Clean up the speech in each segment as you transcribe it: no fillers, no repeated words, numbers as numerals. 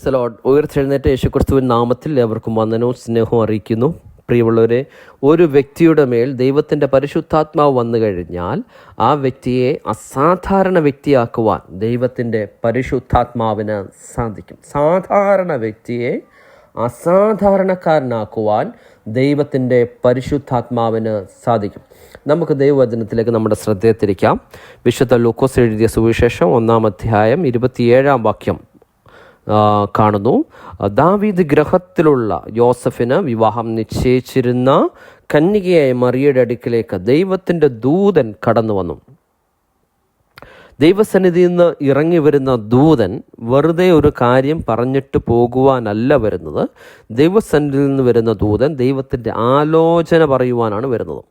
The Lord. ഉയർത്തെഴുന്നേറ്റ യേശുക്രിസ്തുവിൻ നാമത്തിൽ ഏവർക്കും വന്ദനവും സ്നേഹവും അറിയിക്കുന്നു. പ്രിയമുള്ളവരെ, ഒരു വ്യക്തിയുടെ മേൽ ദൈവത്തിൻ്റെ പരിശുദ്ധാത്മാവ് വന്നു കഴിഞ്ഞാൽ ആ വ്യക്തിയെ അസാധാരണ വ്യക്തിയാക്കുവാൻ ദൈവത്തിൻ്റെ പരിശുദ്ധാത്മാവിന് സാധിക്കും. സാധാരണ വ്യക്തിയെ അസാധാരണക്കാരനാക്കുവാൻ ദൈവത്തിൻ്റെ പരിശുദ്ധാത്മാവിന് സാധിക്കും. നമുക്ക് ദൈവവചനത്തിലേക്ക് നമ്മുടെ ശ്രദ്ധയെ തിരിക്കാം. വിശുദ്ധ ലൂക്കോസ് എഴുതിയ സുവിശേഷം 1-ാം അധ്യായം 27-ാം വാക്യം കാണുന്നു. ദാവീദ് ഗൃഹത്തിലുള്ള യോസഫിന് വിവാഹം നിശ്ചയിച്ചിരുന്ന കന്യകയായ മറിയയുടെ അടുക്കിലേക്ക് ദൈവത്തിൻ്റെ ദൂതൻ കടന്നു വന്നു. ദൈവസന്നിധിയിൽ നിന്ന് ഇറങ്ങി വരുന്ന ദൂതൻ വെറുതെ ഒരു കാര്യം പറഞ്ഞിട്ട് പോകുവാനല്ല വരുന്നത്. ദൈവസന്നിധിയിൽ നിന്ന് വരുന്ന ദൂതൻ ദൈവത്തിൻ്റെ ആലോചന പറയുവാനാണ് വരുന്നത്.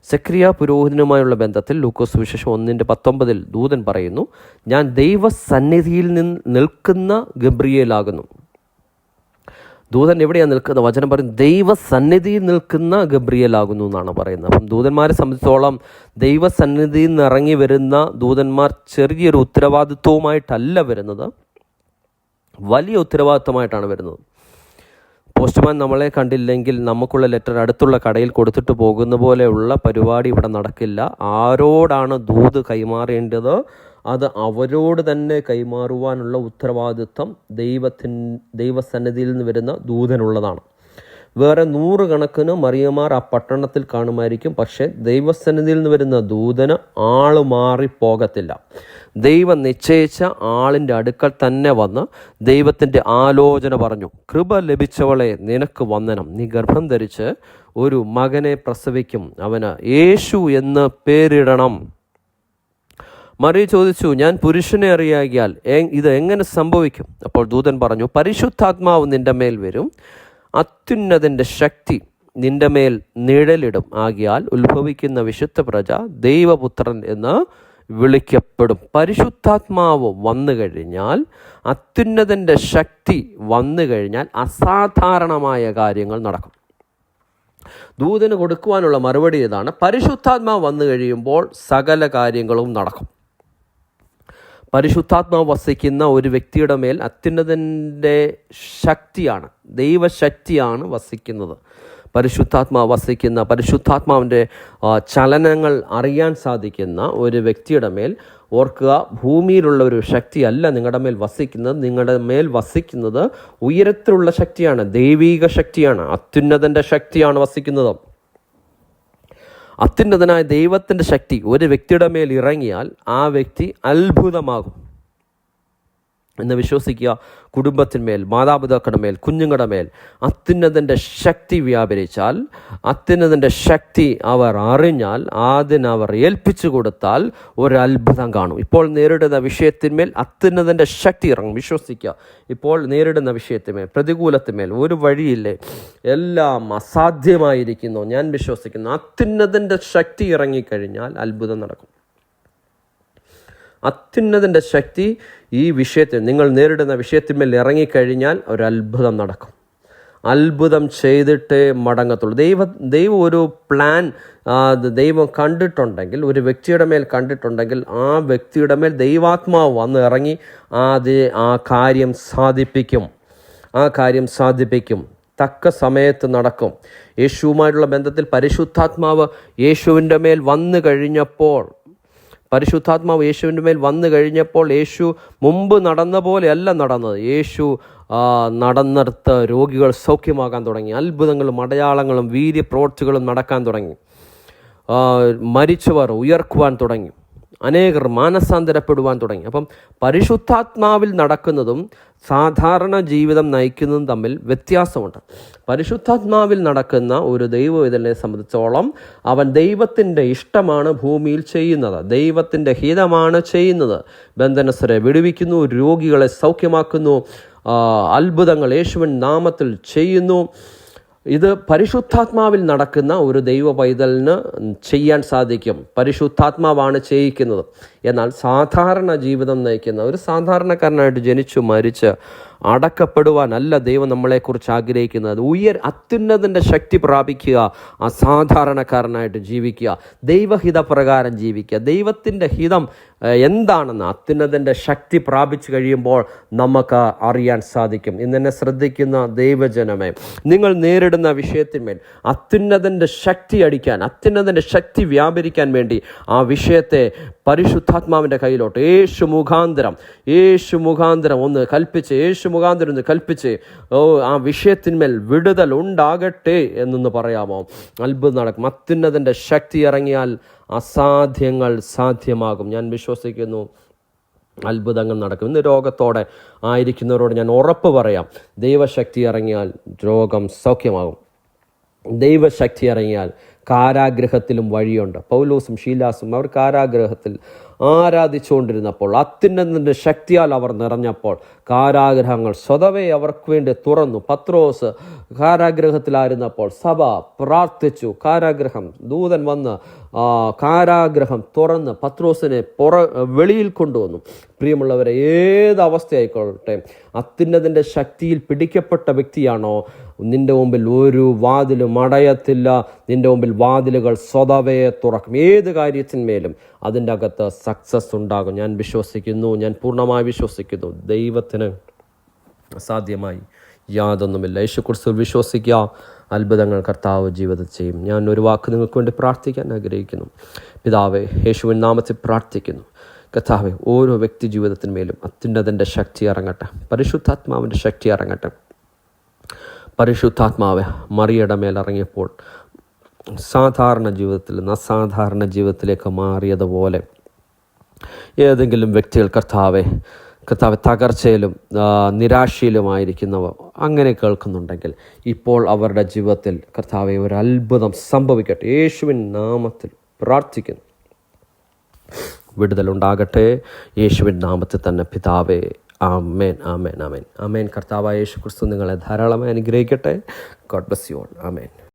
സക്രിയ പുരോഹിതനുമായുള്ള ബന്ധത്തിൽ ലൂക്കോസ് സുവിശേഷം 1:19 ദൂതൻ പറയുന്നു, ഞാൻ ദൈവസന്നിധിയിൽ നിൽക്കുന്ന ഗബ്രിയേലാകുന്നു. ദൂതൻ എവിടെയാണ് നിൽക്കുന്നത്? വചനം പറയും ദൈവസന്നിധിയിൽ നിൽക്കുന്ന ഗബ്രിയേലാകുന്നു എന്നാണ് പറയുന്നത്. അപ്പം ദൂതന്മാരെ സംബന്ധിച്ചോളം ദൈവസന്നിധിയിൽ നിന്ന് ഇറങ്ങി വരുന്ന ദൂതന്മാർ ചെറിയൊരു ഉത്തരവാദിത്വവുമായിട്ടല്ല വരുന്നത്, വലിയ ഉത്തരവാദിത്വമായിട്ടാണ് വരുന്നത്. പോസ്റ്റ്മാൻ നമ്മളെ കണ്ടില്ലെങ്കിൽ നമുക്കുള്ള ലെറ്റർ അടുത്തുള്ള കടയിൽ കൊടുത്തിട്ട് പോകുന്ന പോലെയുള്ള പരിപാടി ഇവിടെ നടക്കില്ല. ആരോടാണ് ദൂത് കൈമാറേണ്ടത് അത് അവരോട് തന്നെ കൈമാറുവാനുള്ള ഉത്തരവാദിത്വം ദൈവസന്നിധിയിൽ നിന്ന് വരുന്ന ദൂതനുള്ളതാണ്. വേറെ 100 കണക്കിന് മറിയമാർ ആ പട്ടണത്തിൽ കാണുമായിരിക്കും, പക്ഷേ ദൈവസന്നിധിയിൽ നിന്ന് വരുന്ന ദൂതന് ആള് മാറിപ്പോകത്തില്ല. ദൈവം നിശ്ചയിച്ച ആളിൻ്റെ അടുക്കൽ തന്നെ വന്ന് ദൈവത്തിൻ്റെ ആലോചന പറഞ്ഞു. കൃപ ലഭിച്ചവളെ, നിനക്ക് വന്ദനം, നീ ഗർഭം ധരിച്ച് ഒരു മകനെ പ്രസവിക്കും, അവന് യേശു എന്ന് പേരിടണം. മറിയ ചോദിച്ചു, ഞാൻ പുരുഷനെ അറിയാകിയാൽ ഇത് എങ്ങനെ സംഭവിക്കും? അപ്പോൾ ദൂതൻ പറഞ്ഞു, പരിശുദ്ധാത്മാവ് നിന്റെ മേൽ വരും, അത്യുന്നതൻ്റെ ശക്തി നിന്റെ മേൽ നിഴലിടും, ആകിയാൽ ഉത്ഭവിക്കുന്ന വിശുദ്ധ പ്രജ ദൈവപുത്രൻ എന്ന് വിളിക്കപ്പെടും. പരിശുദ്ധാത്മാവ് വന്നു കഴിഞ്ഞാൽ, അത്യുന്നതൻ്റെ ശക്തി വന്നു കഴിഞ്ഞാൽ അസാധാരണമായ കാര്യങ്ങൾ നടക്കും. ദൂതന് കൊടുക്കുവാനുള്ള മറുപടി ഇതാണ്, പരിശുദ്ധാത്മാവ് വന്നു കഴിയുമ്പോൾ സകല കാര്യങ്ങളും നടക്കും. പരിശുദ്ധാത്മാവ് വസിക്കുന്ന ഒരു വ്യക്തിയുടെ മേൽ അത്യുന്നതൻ്റെ ശക്തിയാണ്, ദൈവശക്തിയാണ് വസിക്കുന്നത്. പരിശുദ്ധാത്മാവ് വസിക്കുന്ന, പരിശുദ്ധാത്മാവിൻ്റെ ചലനങ്ങൾ അറിയാൻ സാധിക്കുന്ന ഒരു വ്യക്തിയുടെ മേൽ, ഓർക്കുക, ഭൂമിയിലുള്ള ഒരു ശക്തിയല്ല നിങ്ങളുടെ മേൽ വസിക്കുന്നത്. നിങ്ങളുടെ മേൽ വസിക്കുന്നത് ഉയരത്തിലുള്ള ശക്തിയാണ്, ദൈവീക ശക്തിയാണ്, അത്യുന്നതൻ്റെ ശക്തിയാണ് വസിക്കുന്നത്. അത്യുന്നതനായ ദൈവത്തിൻ്റെ ശക്തി ഒരു വ്യക്തിയുടെ മേൽ ഇറങ്ങിയാൽ ആ വ്യക്തി അത്ഭുതമാകും എന്ന് വിശ്വസിക്കുക. കുടുംബത്തിന്മേൽ, മാതാപിതാക്കളുടെ മേൽ, കുഞ്ഞുങ്ങളുടെ മേൽ അത്യുന്നതൻ്റെ ശക്തി വ്യാപരിച്ചാൽ, അത്യുന്നതൻ്റെ ശക്തി അവർ അറിഞ്ഞാൽ, അതിനവർ ഏൽപ്പിച്ചു കൊടുത്താൽ ഒരത്ഭുതം കാണും. ഇപ്പോൾ നേരിടുന്ന വിഷയത്തിന്മേൽ അത്യുന്നതൻ്റെ ശക്തി ഇറങ്ങും. വിശ്വസിക്കുക, ഇപ്പോൾ നേരിടുന്ന വിഷയത്തിന്മേൽ, പ്രതികൂലത്തിന്മേൽ ഒരു വഴിയില്ലേ, എല്ലാം അസാധ്യമായിരിക്കുന്നു. ഞാൻ വിശ്വസിക്കുന്നു, അത്യുന്നതൻ്റെ ശക്തി ഇറങ്ങിക്കഴിഞ്ഞാൽ അത്ഭുതം നടക്കും. അത്യുന്നതൻ്റെ ശക്തി ഈ വിഷയത്തിൽ, നിങ്ങൾ നേരിടുന്ന വിഷയത്തിന്മേൽ ഇറങ്ങിക്കഴിഞ്ഞാൽ ഒരു അത്ഭുതം നടക്കും. അത്ഭുതം ചെയ്തിട്ടേ മടങ്ങത്തുള്ളൂ. ദൈവം ഒരു പ്ലാൻ ദൈവം കണ്ടിട്ടുണ്ടെങ്കിൽ, ഒരു വ്യക്തിയുടെ മേൽ കണ്ടിട്ടുണ്ടെങ്കിൽ, ആ വ്യക്തിയുടെ മേൽ ദൈവാത്മാവ് വന്ന് ഇറങ്ങി ആ കാര്യം സാധിപ്പിക്കും. തക്ക സമയത്ത് നടക്കും. യേശുവുമായിട്ടുള്ള ബന്ധത്തിൽ പരിശുദ്ധാത്മാവ് യേശുവിൻ്റെ മേൽ വന്നു കഴിഞ്ഞപ്പോൾ, യേശു മുമ്പ് നടന്ന പോലെയല്ല നടന്നത്. യേശു നടന്നെടുത്ത് രോഗികൾ സൗഖ്യമാകാൻ തുടങ്ങി. അത്ഭുതങ്ങളും അടയാളങ്ങളും വീര്യപ്രവൃത്തികളും നടക്കാൻ തുടങ്ങി. മരിച്ചവർ ഉയർക്കുവാൻ തുടങ്ങി. അനേകർ മാനസാന്തരപ്പെടുവാൻ തുടങ്ങി. അപ്പം പരിശുദ്ധാത്മാവിൽ നടക്കുന്നതും സാധാരണ ജീവിതം നയിക്കുന്നതും തമ്മിൽ വ്യത്യാസമുണ്ട്. പരിശുദ്ധാത്മാവിൽ നടക്കുന്ന ഒരു ദൈവവേദനെ സംബന്ധിച്ചോളം അവൻ ദൈവത്തിൻ്റെ ഇഷ്ടമാണ് ഭൂമിയിൽ ചെയ്യുന്നത്, ദൈവത്തിൻ്റെ ഹിതമാണ് ചെയ്യുന്നത്. ബന്ധനസ്ഥരെ വിടുവിക്കുന്നു, രോഗികളെ സൗഖ്യമാക്കുന്നു, അത്ഭുതങ്ങൾ യേശുവിൻ നാമത്തിൽ ചെയ്യുന്നു. ഇത് പരിശുദ്ധാത്മാവിൽ നടക്കുന്ന ഒരു ദൈവ പൈതലിന് ചെയ്യാൻ സാധിക്കും. പരിശുദ്ധാത്മാവാണ് ചെയ്യിക്കുന്നത്. എന്നാൽ സാധാരണ ജീവിതം നയിക്കുന്ന ഒരു സാധാരണക്കാരനായിട്ട് ജനിച്ചു മരിച്ച് അടക്കപ്പെടുവാനല്ല ദൈവം നമ്മളെക്കുറിച്ച് ആഗ്രഹിക്കുന്നത്. അത്യുന്നതൻ്റെ ശക്തി പ്രാപിക്കുക, അസാധാരണക്കാരനായിട്ട് ജീവിക്കുക, ദൈവഹിതപ്രകാരം ജീവിക്കുക. ദൈവത്തിൻ്റെ ഹിതം എന്താണെന്ന് അത്യുന്നതൻ്റെ ശക്തി പ്രാപിച്ചു കഴിയുമ്പോൾ നമുക്ക് അറിയാൻ സാധിക്കും. ഇന്നെന്നെ ശ്രദ്ധിക്കുന്ന ദൈവജനമേ, നിങ്ങൾ നേരിടുന്ന വിഷയത്തിന്മേൽ അത്യുന്നതൻ്റെ ശക്തി അടിക്കാൻ, അത്യുന്നതൻ്റെ ശക്തി വ്യാപരിക്കാൻ വേണ്ടി ആ വിഷയത്തെ പരിശുദ്ധാത്മാവിൻ്റെ കയ്യിലോട്ട് യേശു മുഖാന്തരം ഒന്ന് കൽപ്പിച്ച് ആ വിഷയത്തിന്മേൽ വിടുതൽ ഉണ്ടാകട്ടെ എന്നൊന്ന് പറയാമോ? അത്ഭുതം നടക്കും. അത്യുന്നതൻ്റെ ശക്തി ഇറങ്ങിയാൽ അസാധ്യങ്ങൾ സാധ്യമാകും. ഞാൻ വിശ്വസിക്കുന്നു അത്ഭുതങ്ങൾ നടക്കും. ഇന്ന് രോഗത്തോടെ ആയിരിക്കുന്നവരോട് ഞാൻ ഉറപ്പ് പറയാം, ദൈവശക്തി ഇറങ്ങിയാൽ രോഗം സൗഖ്യമാകും. ദൈവശക്തി ഇറങ്ങിയാൽ കാരാഗ്രഹത്തിലും വഴിയുണ്ട്. പൗലോസും ശീലാസും അവർ കാരാഗ്രഹത്തിൽ ആരാധിച്ചുകൊണ്ടിരുന്നപ്പോൾ, അത്യുന്നതൻ്റെ ശക്തിയാൽ അവർ നിറഞ്ഞപ്പോൾ കാരാഗ്രഹങ്ങൾ സ്വതവേ അവർക്ക് വേണ്ടി തുറന്നു. പത്രോസ് കാരാഗ്രഹത്തിലായിരുന്നപ്പോൾ സഭ പ്രാർത്ഥിച്ചു. ദൂതൻ വന്ന് കാരാഗ്രഹം തുറന്ന് പത്രോസിനെ വെളിയിൽ കൊണ്ടുവന്നു. പ്രിയമുള്ളവരെ, ഏത് അവസ്ഥയായിക്കൊള്ളട്ടെ, അത്യുന്നതൻ്റെ ശക്തിയിൽ പിടിക്കപ്പെട്ട വ്യക്തിയാണോ, നിൻ്റെ മുമ്പിൽ ഒരു വാതിലും അടയത്തില്ല. നിൻ്റെ മുമ്പിൽ വാതിലുകൾ സ്വതവേ തുറക്കും. ഏത് കാര്യത്തിന്മേലും അതിൻ്റെ അകത്ത് സക്സസ് ഉണ്ടാകും. ഞാൻ വിശ്വസിക്കുന്നു, ഞാൻ പൂർണ്ണമായി വിശ്വസിക്കുന്നു. ദൈവത്തിന് അസാധ്യമായി യാതൊന്നുമില്ല. യേശുക്രിസ്തുവിൽ വിശ്വസിക്കുക, അത്ഭുതങ്ങൾ കർത്താവ് ജീവിതത്തിൽ ചെയ്യും. ഞാൻ ഒരു വാക്ക് നിങ്ങൾക്ക് വേണ്ടി പ്രാർത്ഥിക്കാൻ ആഗ്രഹിക്കുന്നു. പിതാവേ, യേശുവിൻ നാമത്തിൽ പ്രാർത്ഥിക്കുന്നു. കർത്താവേ, ഓരോ വ്യക്തി ജീവിതത്തിന്മേലും അത്യുന്നതൻ്റെ ശക്തി ഇറങ്ങട്ടെ, പരിശുദ്ധാത്മാവിൻ്റെ ശക്തി ഇറങ്ങട്ടെ. പരിശുദ്ധാത്മാവ് മറിയയുടെ മേലിറങ്ങിയപ്പോൾ സാധാരണ ജീവിതത്തിൽ നിന്ന് അസാധാരണ ജീവിതത്തിലേക്ക് മാറിയതുപോലെ ഏതെങ്കിലും വ്യക്തികൾ കർത്താവെ തകർച്ചയിലും നിരാശയിലുമായിരിക്കുന്നവർ അങ്ങനെ കേൾക്കുന്നുണ്ടെങ്കിൽ ഇപ്പോൾ അവരുടെ ജീവിതത്തിൽ കർത്താവെ ഒരു അത്ഭുതം സംഭവിക്കട്ടെ. യേശുവിൻ നാമത്തിൽ പ്രാർത്ഥിക്കുന്നു. വിടുതലുണ്ടാകട്ടെ യേശുവിൻ നാമത്തിൽ തന്നെ പിതാവേ. ആമേൻ, ആമേൻ, ആമേൻ, ആമേൻ. കർത്താവായ യേശു ക്രിസ്തു നിങ്ങളെ ധാരാളമായി അനുഗ്രഹിക്കട്ടെ. God bless you all. Amen.